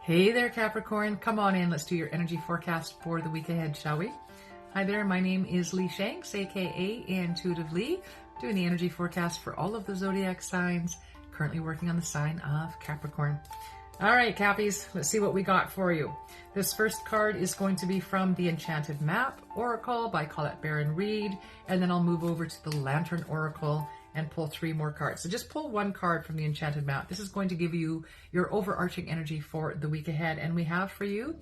Hey there, Capricorn. Come on in. Let's do your energy forecast for the week ahead, shall we? Hi there. My name is Lee Shanks, aka Intuitive Lee, doing the energy forecast for all of the zodiac signs. Currently working on the sign of Capricorn. All right, Cappies, let's see what we got for you. This first card is going to be from the Enchanted Map Oracle by Colette Baron Reed, and then I'll move over to the Lantern Oracle and pull 3 more cards. So just pull 1 card from the Enchanted Map. This is going to give you your overarching energy for the week ahead, and we have for you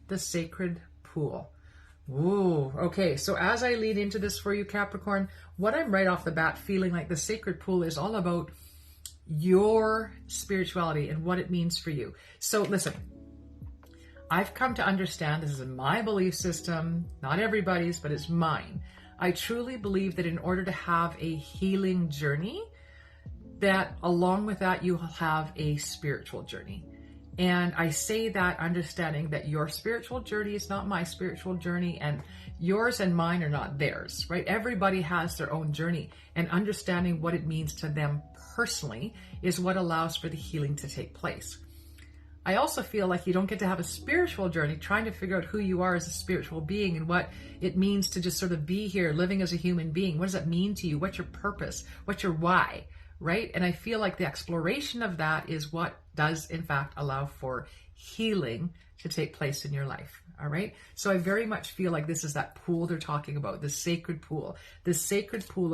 the Sacred Pool. Ooh, okay, so as I lead into this for you, Capricorn, what I'm right off the bat feeling like the Sacred Pool is all about your spirituality and what it means for you. So listen, I've come to understand, this is my belief system, not everybody's, but it's mine. I truly believe that in order to have a healing journey, that along with that, you will have a spiritual journey. And I say that understanding that your spiritual journey is not my spiritual journey, and yours and mine are not theirs, right? Everybody has their own journey, and understanding what it means to them personally is what allows for the healing to take place. I also feel like you don't get to have a spiritual journey trying to figure out who you are as a spiritual being and what it means to just sort of be here living as a human being. What does that mean to you? What's your purpose? What's your why? Right? And I feel like the exploration of that is what does in fact allow for healing to take place in your life. All right. So I very much feel like this is that pool they're talking about, the sacred pool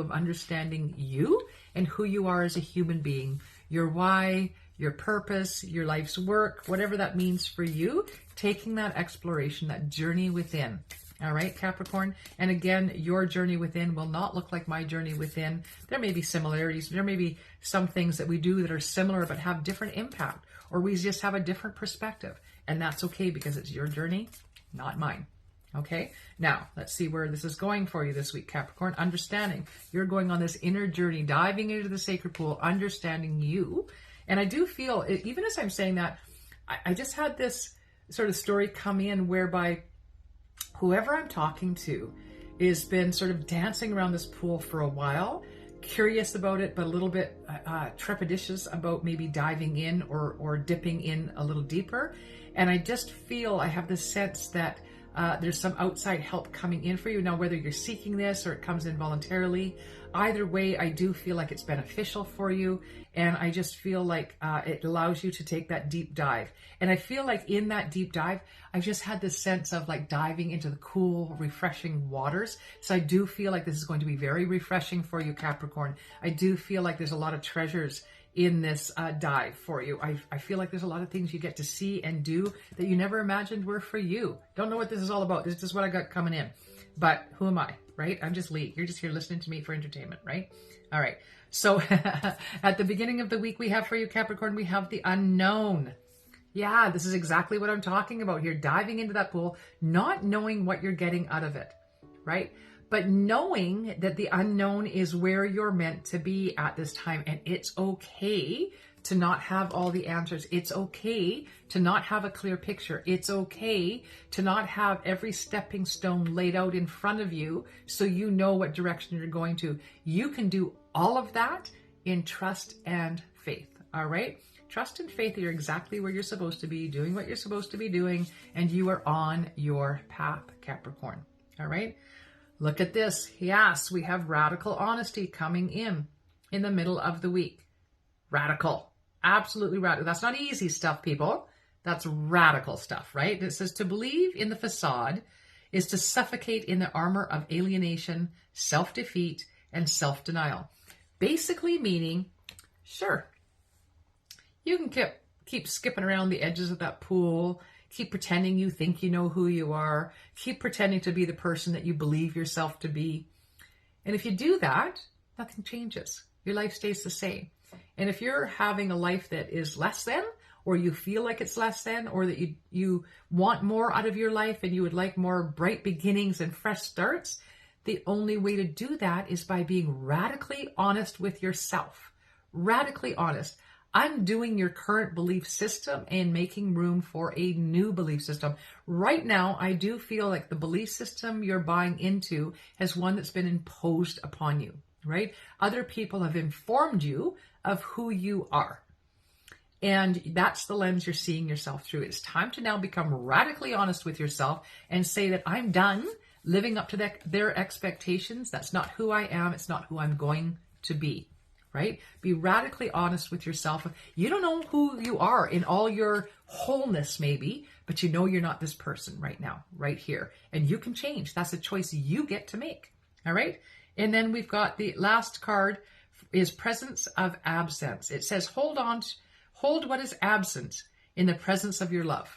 of understanding you and who you are as a human being, your why, your purpose, your life's work, whatever that means for you, taking that exploration, that journey within. All right, Capricorn. And again, your journey within will not look like my journey within. There may be similarities. There may be some things that we do that are similar but have different impact, or we just have a different perspective. And that's okay because it's your journey, not mine. Okay, now let's see where this is going for you this week, Capricorn. Understanding you're going on this inner journey, diving into the sacred pool, understanding you. And I do feel, even as I'm saying that, I just had this sort of story come in whereby whoever I'm talking to has been sort of dancing around this pool for a while, curious about it, but a little bit trepidatious about maybe diving in or dipping in a little deeper. And I just feel, I have this sense that there's some outside help coming in for you. Now, whether you're seeking this or it comes in voluntarily, either way, I do feel like it's beneficial for you. And I just feel like it allows you to take that deep dive. And I feel like in that deep dive, I've just had this sense of like diving into the cool, refreshing waters. So I do feel like this is going to be very refreshing for you, Capricorn. I do feel like there's a lot of treasures in this dive for you. I feel like there's a lot of things you get to see and do that you never imagined were for you. Don't know what this is all about. This is just what I got coming in. But who am I, right? I'm just Lee. You're just here listening to me for entertainment, right? All right. So at the beginning of the week we have for you, Capricorn, we have the unknown. Yeah, this is exactly what I'm talking about here. Diving into that pool, not knowing what you're getting out of it, right? But knowing that the unknown is where you're meant to be at this time. And it's okay to not have all the answers. It's okay to not have a clear picture. It's okay to not have every stepping stone laid out in front of you so you know what direction you're going to. You can do all of that in trust and faith. All right? Trust and faith that you're exactly where you're supposed to be, doing what you're supposed to be doing, and you are on your path, Capricorn. All right? Look at this. Yes, we have radical honesty coming in the middle of the week. Radical. Absolutely radical. That's not easy stuff, people. That's radical stuff, right? It says to believe in the facade is to suffocate in the armor of alienation, self-defeat, and self-denial. Basically meaning, sure, you can keep skipping around the edges of that pool, keep pretending you think you know who you are, keep pretending to be the person that you believe yourself to be. And if you do that, nothing changes. Your life stays the same. And if you're having a life that is less than, or you feel like it's less than, or that you want more out of your life and you would like more bright beginnings and fresh starts, the only way to do that is by being radically honest with yourself. Radically honest. Undoing your current belief system and making room for a new belief system. Right now, I do feel like the belief system you're buying into is one that's been imposed upon you, right? Other people have informed you of who you are. And that's the lens you're seeing yourself through. It's time to now become radically honest with yourself and say that I'm done living up to their expectations. That's not who I am. It's not who I'm going to be, right? Be radically honest with yourself. You don't know who you are in all your wholeness, maybe, but you know you're not this person right now, right here. And you can change. That's a choice you get to make, all right? And then we've got the last card is presence of absence. It says, hold what is absent in the presence of your love.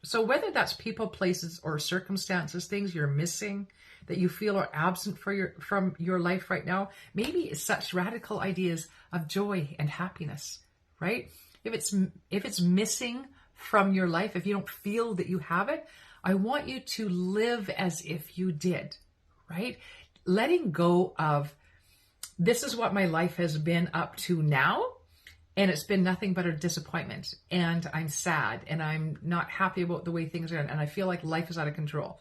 So whether that's people, places, or circumstances, things you're missing that you feel are absent from your life right now, maybe it's such radical ideas of joy and happiness, right? If it's missing from your life, if you don't feel that you have it, I want you to live as if you did, right? Letting go of, this is what my life has been up to now, and it's been nothing but a disappointment, and I'm sad, and I'm not happy about the way things are, and I feel like life is out of control.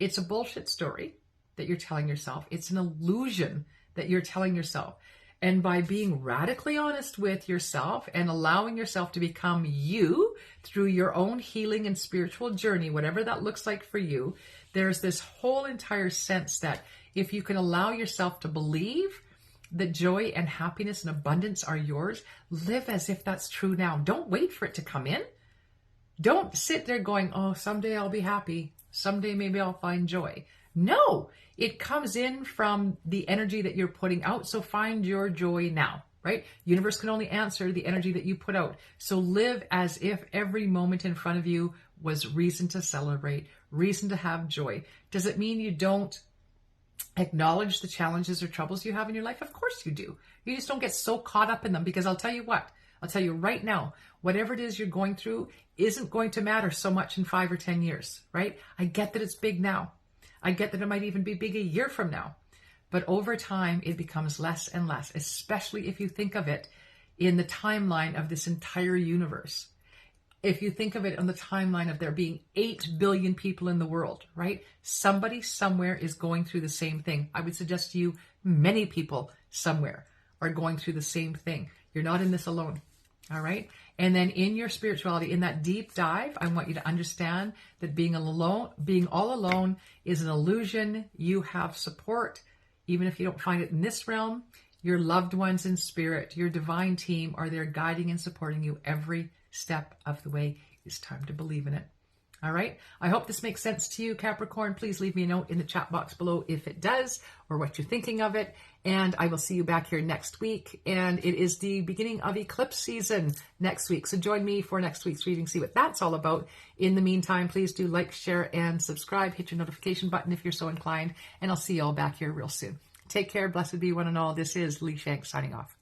It's a bullshit story that you're telling yourself. It's an illusion that you're telling yourself. And by being radically honest with yourself and allowing yourself to become you through your own healing and spiritual journey, whatever that looks like for you, there's this whole entire sense that if you can allow yourself to believe that joy and happiness and abundance are yours, live as if that's true now. Don't wait for it to come in. Don't sit there going, oh, someday I'll be happy. Someday maybe I'll find joy. No, it comes in from the energy that you're putting out. So find your joy now, right? Universe can only answer the energy that you put out. So live as if every moment in front of you was reason to celebrate, reason to have joy. Does it mean you don't acknowledge the challenges or troubles you have in your life? Of course you do. You just don't get so caught up in them, because I'll tell you what, I'll tell you right now, whatever it is you're going through isn't going to matter so much in 5 or 10 years, right? I get that it's big now. I get that it might even be big a year from now. But over time, it becomes less and less, especially if you think of it in the timeline of this entire universe. If you think of it on the timeline of there being 8 billion people in the world, right? Somebody somewhere is going through the same thing. I would suggest to you, many people somewhere are going through the same thing. You're not in this alone, all right? And then in your spirituality, in that deep dive, I want you to understand that being all alone is an illusion. You have support, even if you don't find it in this realm. Your loved ones in spirit, your divine team are there guiding and supporting you every step of the way. It's time to believe in it. All right. I hope this makes sense to you, Capricorn. Please leave me a note in the chat box below if it does, or what you're thinking of it. And I will see you back here next week. And it is the beginning of eclipse season next week. So join me for next week's reading. See what that's all about. In the meantime, please do like, share, and subscribe. Hit your notification button if you're so inclined. And I'll see you all back here real soon. Take care. Blessed be one and all. This is Lee Shanks signing off.